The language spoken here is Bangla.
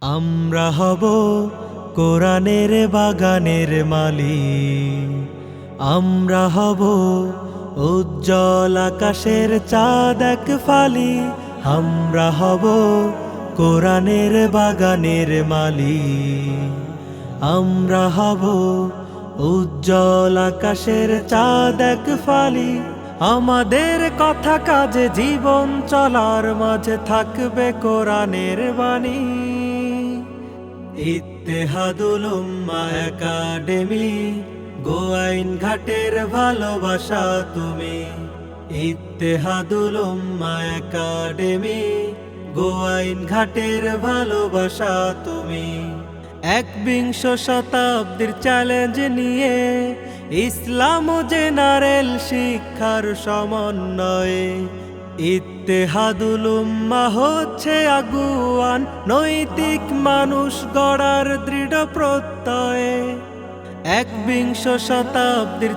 আমরা হব কোরআনের বাগানের মালি, আমরা হব উজ্জ্বল আকাশের চাঁদ এক ফালি। আমরা হব কোরআনের বাগানের মালি, আমরা হব উজ্জ্বল আকাশের চাঁদ এক ফালি। আমাদের কথা কাজে জীবন চলার মাঝে থাকবে কোরআনের বাণী। ইত্তেহাদুল উম্মাহ একাডেমি, গোয়াইন ঘাটের ভালোবাসা তুমি। ইত্তেহাদুল উম্মাহ একাডেমি, গোয়াইন ঘাটের ভালোবাসা তুমি। একবিংশ শতাব্দীর চ্যালেঞ্জ নিয়ে ইসলাম ও জেনারেল শিক্ষার সমন্বয়ে ইত্তেহাদুল উম্মাহ হচ্ছে আগুয়ান, নৈতিক মানুষ গড়ার দৃঢ় প্রত্যয়ে। একবিংশ শতাব্দীর